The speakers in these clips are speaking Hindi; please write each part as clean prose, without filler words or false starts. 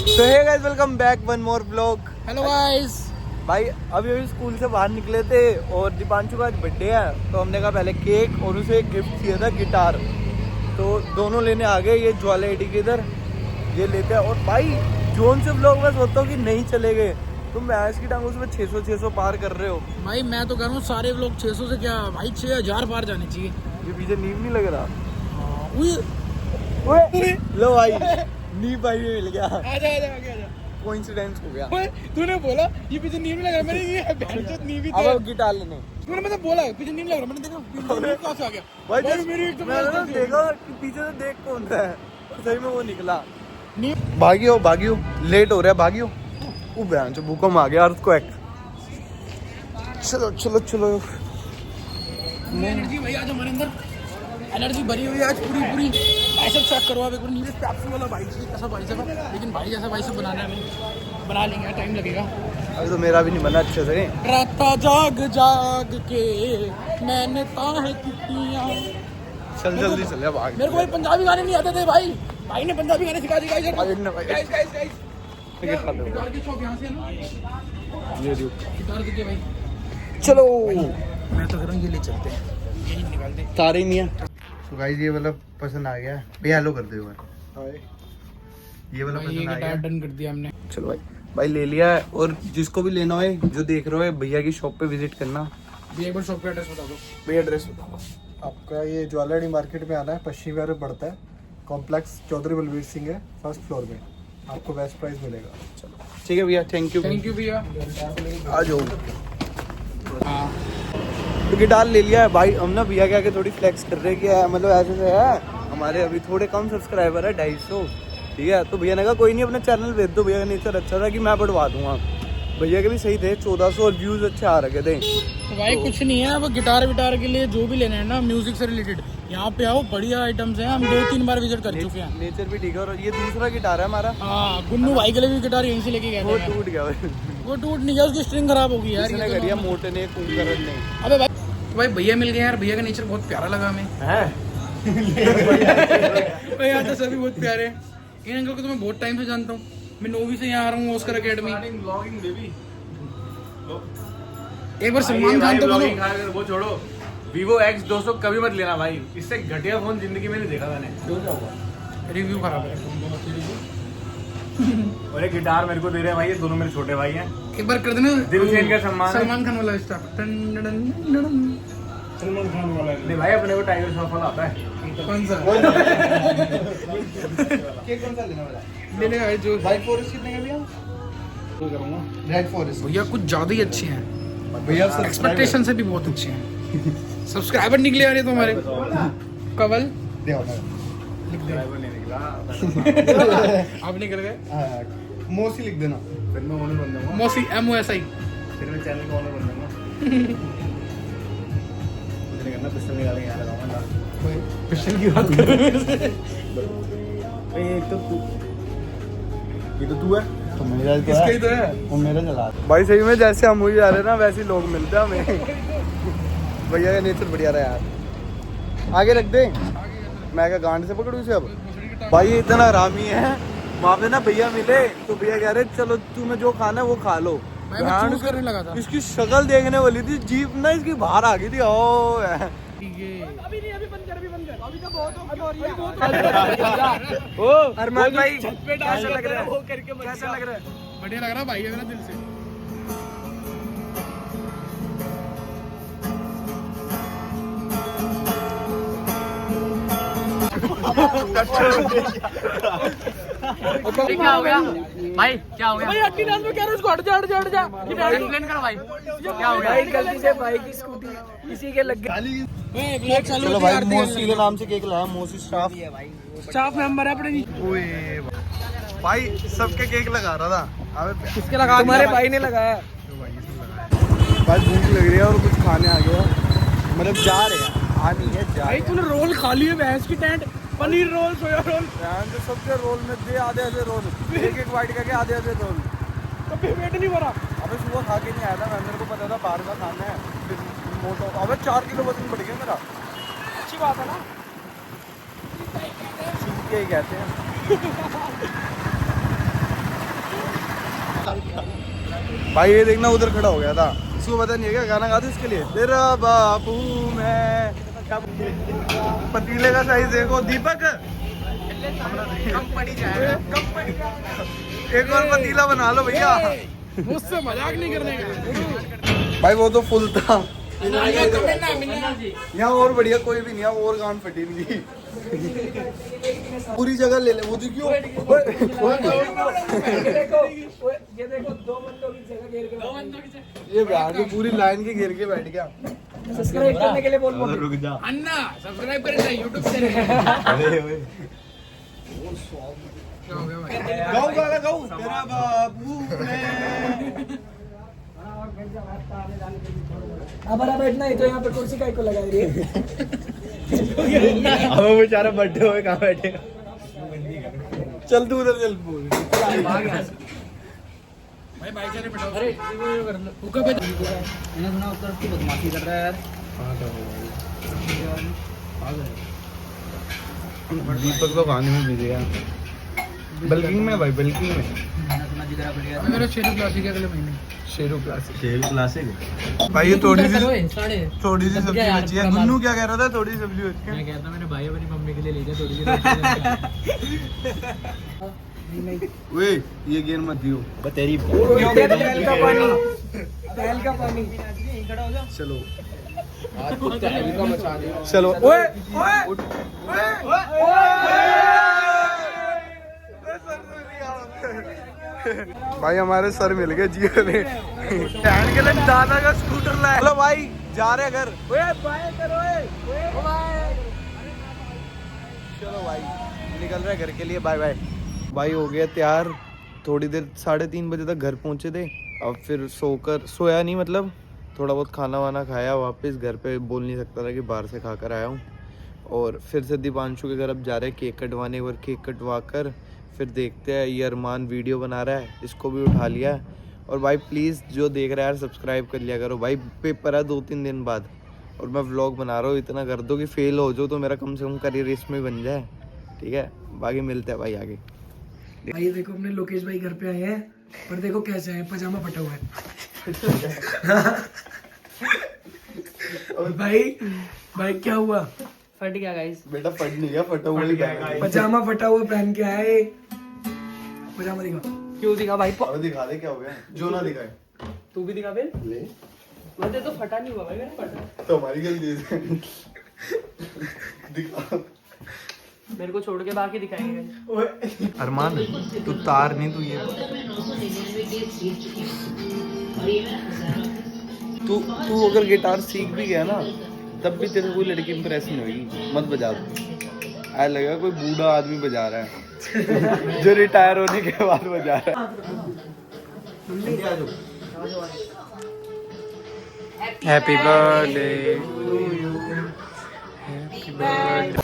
So hey guys, welcome back one more vlog. Hello guys. भाई अभी स्कूल से बाहर निकले थे और दीपांशु का आज बर्थडे है, तो हमने कहा पहले केक और उसे एक गिफ्ट किया था गिटार, तो दोनों लेने आ गए। ये ज्वाला एडी के इधर ये लेते हैं। और भाई जोन से व्लॉग में सोचता हूँ कि नहीं चले गए, तुम भैंस की टांगों से 600 पार कर रहे हो। भाई मैं तो कह रहा हूँ सारे लोग 600 से क्या भाई 6000 पार जाने चाहिए। ये पीछे नींव नहीं लग रहा। उए, लो भाई नींव भाई में मिल गया। आजा। कोइंसिडेंस हो गया। तूने बोला ये पीछे नींव नहीं लग रहा, मैंने ये बेंचत नींव ही थी। अब गिटार लेने तूने मतलब बोला पीछे नींव लग रहा, मैंने देखा नींव कहाँ से आ गया। भाई भाई मेरी एकदम मैंने देखा कि पीछे से देख कौन रहा है, सही में वो निकला। भागियो लेट हो रहा है, भागियो। वो बहन जो भूकंप आ गया, अर्थक्वेक। चलो एनर्जी भाई आज हमारे अंदर एनर्जी भरी हुई है आज पूरी। ऐसा चेक करो आप एक बार नीचे पेप्सी वाला भाई जी कैसा भाई साहब, लेकिन भाई जैसा भाई साहब बनाना है हमें, बना लेंगे, टाइम लगेगा। अभी तो मेरा भी नहीं बना अच्छे से। राता जाग के मैंने ताहे कितियां। चल जल्दी चल भाग। मेरे को भाई पंजाबी गाने नहीं आते थे भाई ने पंजाबी गाने सिखा दिए। गाइस गिटार की शॉप यहाँ से है ना, गिटार देखिए भाई। चलो मैं तो करूँ ये ले चलते हैं, यही निकालते तारे ही नहीं है। तो गाइस ये वाला पसंद आ गया भैया, हेलो कर दो एक बार। ये वाला पसंद आ गया, डन कर दिया हमने। चलो भाई ले लिया है। और जिसको भी लेना हो, जो देख रहे हो भैया की शॉप पे विजिट करना। भैया एक बार शॉप का एड्रेस बता दो। भैया एड्रेस बताओ। आपका ये ज्वालाडी मार्केट में आना है, पश्चिमी विहार में पड़ता है। कॉम्प्लेक्स चौधरी बलवीर सिंह है, फर्स्ट फ्लोर में। आपको बेस्ट प्राइस मिलेगा। चलो ठीक है भैया, थैंक यू भैया। आ जाओ। हाँ तो गिटार ले लिया है भाई हम ना, भैया के आगे थोड़ी फ्लेक्स कर रहे हैं कि मतलब ऐसे से है हमारे अभी थोड़े कम सब्सक्राइबर है, 250। ठीक है, तो भैया ने कहा कोई नहीं अपना चैनल भेज दो। भैया का नेचर अच्छा था कि मैं बढ़वा दूंगा। भैया के भी सही थे, 1400 और व्यूज अच्छे आ रखे थे। तो भाई कुछ नहीं है, अब गिटार विटार के लिए जो भी लेना है ना म्यूजिक से रिलेटेड, यहाँ पे आओ, बढ़िया आइटम्स हैं। हम 2-3 बार विजिट कर चुके हैं। नेचर भी ठीक है। और ये दूसरा गिटार है हमारा। हाँ गुन्नू भाई के लिए भी गिटार यहीं से लेके गए वो थे। टूट गया भाई। वो टूट नहीं गया, उसकी स्ट्रिंग खराब हो गई यार। किसने करिया, मोटे ने कुंकरण ने। अबे भाई भैया मिल गए यार, भैया का नेचर बहुत प्यारा लगा हमें। यार तो सभी बहुत प्यारे हैं। इन अंकल को तो मैं बहुत टाइम से जानता हूँ, मैं 9वीं से यहाँ आ रहा हूँ ऑस्कर एकेडमी। एक बार सलमान खान तो बोलो। वो छोड़ो, Vivo X200 कभी मत लेना भाई, इससे घटिया फोन जिंदगी में नहीं देखा मैंने। रिव्यू खराब है। और एक गिटार मेरे को दे रहे हैं भाई, ये दोनों मेरे छोटे भाई हैं। एक बार कर देना दिल से इनका सम्मान है। सलमान खान वाला स्टार्ट। सलमान खान वाला नहीं भाई, अपने को टाइगर श्रॉफ वाला आता है। कौन सा केक कौन सा लेने वाला है? ले ले जो व्हाइट फॉरेस्ट कितने का भैया? रेड फॉरेस्ट भैया कुछ ज्यादा ही अच्छे हैं, भैया। एक्सपेक्टेशन से भी बहुत अच्छे हैं। सब्सक्राइबर निकले आ रहे तो हमारे कवल ड्राइवर नहीं निकला। आप निकल गए। मोसी लिख देना। फिर मैं ओनर बन जाऊंगा, मोसी MOSI। फिर मैं चैनल का ओनर बन जाऊंगा। मुझे नहीं करना, पिस्टल निकाल के यहाँ लगाऊंगा। पिस्टल की बात कर रहे हैं। भाई एक तो तू, ये तो तू है, तो मेरा इसका ही तो है। वो मेरा चला भाई। सही में जैसे हम हुई जा रहे हैं ना, वैसे ही लोग मिलते हैं हमें। भैया का नेचर बढ़िया रहा यार। आगे रख दे, मैं क्या गांड से पकड़ू इसे अब। भाई ये इतना हरामी है, वहाँ पे ना भैया मिले तो भैया कह रहे चलो तुम्हें जो खाना है वो खा लो। चूज करने लगा था। इसकी शक्ल देखने वाली थी, जीप ना इसकी बाहर आ गई थी। ओ अरमान भाई कैसा लग रहा है? कैसा लग रहा है? बढ़िया लग रहा है भाई मेरा दिल से। क्या हो गया भाई, क्या हो गया भाई अट्टी डांस में कह रहे उसको हट जा एक्सप्लेन करो भाई, क्या हो गया। गलती से भाई की स्कूटी किसी के लग गई। चलो भाई, मोसी के नाम से केक लाया, मोसी स्टाफ मेंबर है अपने। ओए भाई सबके केक लगा रहा था। अबे किसके लगा? तुम्हारे भाई ने लगाया। भाई भूख लग रही है और कुछ खाने आ गया, मतलब जा रहे हैं, आ नहीं है जा भाई तूने रोल खा लिए भैंस की टेंट, पनीर रोल, सोया रोल। जो सबके रोल में दे आधे आधे रोल, एक बाइट करके आधे आधे रोल। तो फिर पेट नहीं भरा। अबे सुबह खा के नहीं आया था मैं, मेरे को पता था बाहर का खाना है, फिर मोटा। अबे 4 किलो वजन बढ़ गया मेरा। अच्छी बात है ना, सूख के ही कहते हैं। भाई ये देखना उधर खड़ा हो गया था, इसको पता नहीं है क्या गाना गाते इसके लिए, तेरा बापू मैं। पतीले का साइज देखो दीपक, एक और पतीला बना लो भैया, मुझसे मजाक नहीं करने का। भाई वो तो फुल था यहाँ, और बढ़िया कोई भी नहीं है, और गान फटी नहीं पूरी जगह ले ले वो तो क्यों ये देखो 2 बंदों की जगह घेर के ये बिहार की पूरी लाइन के घेर के बैठ गया। सब्सक्राइब करने के लिए बोल रुक जा, अन्ना सब्सक्राइब करें यूट्यूब से। क्या हो गया भाई? गाओ गाना गाओ, तेरा बाबू मैं। अब बैठना है तो यहाँ पे कुर्सी का को लगाई रही है। अब वो बेचारा बर्थडे हुए कहाँ बैठेगा, चल तू उधर चल बोल। भाई बाइक चले बैठाओ। अरे वो कर लो हुक्का पे मैंने सुना उत्तर की बदमाशी कर रहा है यार। दीपक तो गाने में बिजी है, बल्कि में भाई, बल्कि में मैंने सुना जिगरा बढ़िया मेरा शेरू क्लासिक अगले महीने। शेरू क्लासिक भाई, ये थोड़ी सी सब्जी बची है। गुन्नू क्या कह रहा था, थोड़ी सब्जी बची है। मैं कहता मैंने भाई अपनी मम्मी के लिए ले जा थोड़ी सी। वे ये गेर मत दियो तेरी, तेल का पानी, तेल का पानी। चलो आज कुछ तहरीर का मचा दिया। चलो, ओए ओए भाई हमारे सर मिल गए जियो ने, बहन के लिए दादा का स्कूटर लाया। चलो भाई जा रहे घर, बाय करो बाय। चलो भाई निकल रहे घर के लिए, बाय बाय। भाई हो गया तैयार, थोड़ी देर 3:30 बजे तक घर पहुंचे थे। अब फिर सोया नहीं, मतलब थोड़ा बहुत खाना वाना खाया, वापस घर पे बोल नहीं सकता था कि बाहर से खाकर आया हूँ। और फिर से दीपांशु के घर अब जा रहे हैं केक कटवाने, और केक कटवा कर फिर देखते हैं। ये अरमान वीडियो बना रहा है, इसको भी उठा लिया है। और भाई प्लीज़ जो देख रहा है यार सब्सक्राइब कर लिया करो भाई, पेपर है 2-3 दिन बाद और मैं व्लॉग बना रहा हूँ, इतना कर दो कि फेल हो जाओ तो मेरा कम से कम करियर इसमें बन जाए, ठीक है। बाकी मिलते हैं भाई आगे। भाई देखो अपने लोकेश भाई घर पे आए हैं, पर देखो कैसे है, पजामा फटा हुआ है। भाई क्या हुआ? फट गया गाइस। बेटा फट नहीं गया, फटा हुआ ही पजामा फटा हुआ पहन के आए। पजामा दिखा। क्यों दिखा भाई? अब दिखा दे क्या हो गया, जो ना दिखाए तू भी दिखा फिर। ले मुझे तो फटा नहीं हुआ भाई, मैंने फटा। तो हमारी गलती है। दिखा, मेरे को छोड़ के बाकी दिखाएंगे। अरमान तू तार नहीं, तू ये तू अगर गिटार सीख भी गया ना तब भी तेरे कोई लड़की इंप्रेस नहीं होगी, मत बजा दो। ऐसा लगेगा कोई बूढ़ा आदमी बजा रहा है जो रिटायर होने के बाद बजा रहा है। Happy birthday to you, happy birthday.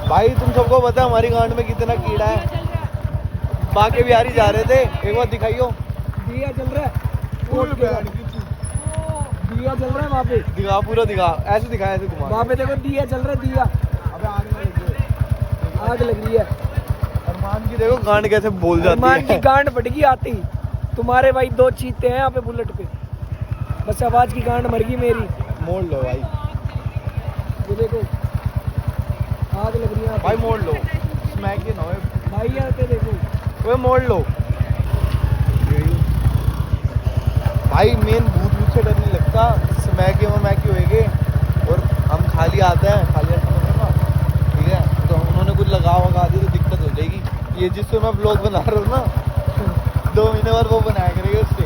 भाई तुम सबको पता है हमारी गांड में कितना कीड़ा है। बाके बिहारी जा रहे थे, एक बार दिखाइयो। दिया जल रहा है, दिया जल रहा है वहाँ पे। दिखा, पूरा दिखा, ऐसे दिखा, ऐसे घुमा। वहाँ पे देखो दिया जल रहा है, दिया। अबे आग लग रही है। अरमान की देखो गांड कैसे बोल जाती अरमान की है। गांड फटगी आती। तुम्हारे भाई 2 चीते हैं यहाँ पे बुलेट पे, बस आवाज की गांड मर गई मेरी। मोड़ लो भाई, ये देखो आग लग रही है भाई मोड़ लो, स्मैक के ना भाई यहाँ पे देखो। वो मोड़ लो भाई। मेन भूत भूत से डर नहीं लगता, स्मैक के होएंगे और हम खाली आते हैं, खाली ना, ठीक है। तो उन्होंने कुछ लगा दी तो दिक्कत हो जाएगी। ये जिससे मैं ब्लॉग बना रहा हूँ ना, 2 महीने बाद वो बनाया करेगा उससे।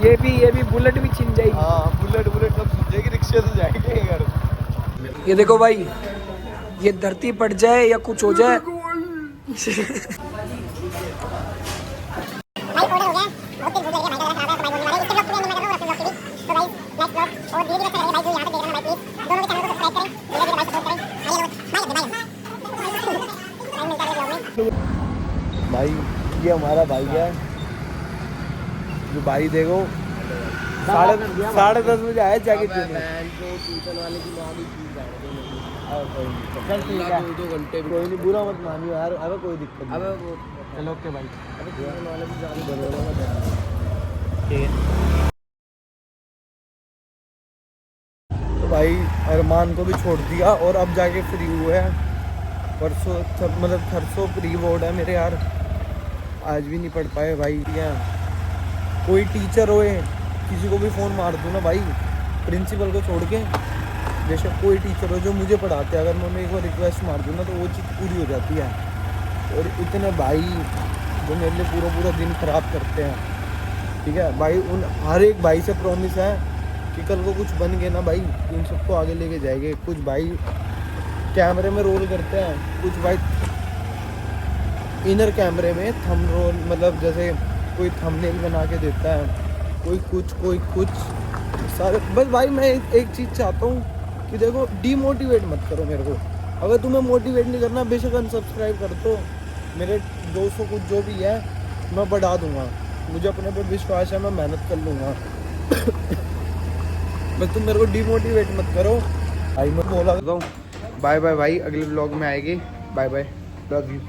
ये भी बुलेट भी छिन जाएगी। हाँ बुलेट सब सुन जाएगी, रिक्शे से जाएंगे घर। ये देखो भाई, ये धरती पट जाए या कुछ हो जाए। भाई ये हमारा भाई है, जो भाई देखो 10:30 बजे आया जैकेट। चल ठीक है, 2 घंटे भी कोई नहीं, बुरा मत मानियो यार, अबे कोई दिक्कत नहीं। अबे वो चलो ओके भाई। वाले भी जा ठीक है। तो भाई अरमान को भी छोड़ दिया और अब जाके फ्री हुए हैं। परसों मतलब थरसों प्री बोर्ड है मेरे यार, आज भी नहीं पढ़ पाए भाई। क्या कोई टीचर होए, किसी को भी फ़ोन मार दूँ ना भाई, प्रिंसिपल को छोड़ के, बेशक कोई टीचर हो जो मुझे पढ़ाते हैं, अगर मैं उन्हें एक बार रिक्वेस्ट मार दूँ ना तो वो चीज़ पूरी हो जाती है। और इतने भाई जो मेरे लिए पूरा दिन ख़राब करते हैं, ठीक है भाई, उन हर एक भाई से प्रॉमिस है कि कल को कुछ बन गए ना भाई, इन सबको आगे लेके जाएंगे। कुछ भाई कैमरे में रोल करते हैं, कुछ भाई इनर कैमरे में थंब रोल, मतलब जैसे कोई थंबनेल बना के देता है, कोई कुछ सारे। बस भाई मैं एक चीज़ चाहता हूँ कि देखो, डीमोटिवेट मत करो मेरे को। अगर तुम्हें मोटिवेट नहीं करना, बेशक अनसब्सक्राइब कर दो। मेरे 200 कुछ जो भी है मैं बढ़ा दूंगा, मुझे अपने पे विश्वास है, मैं मेहनत कर लूँगा। बस तुम मेरे को डीमोटिवेट मत करो भाई। मैं बोला करता हूँ बाय बाय भाई, अगले व्लॉग में आएगी। Bye bye, love you.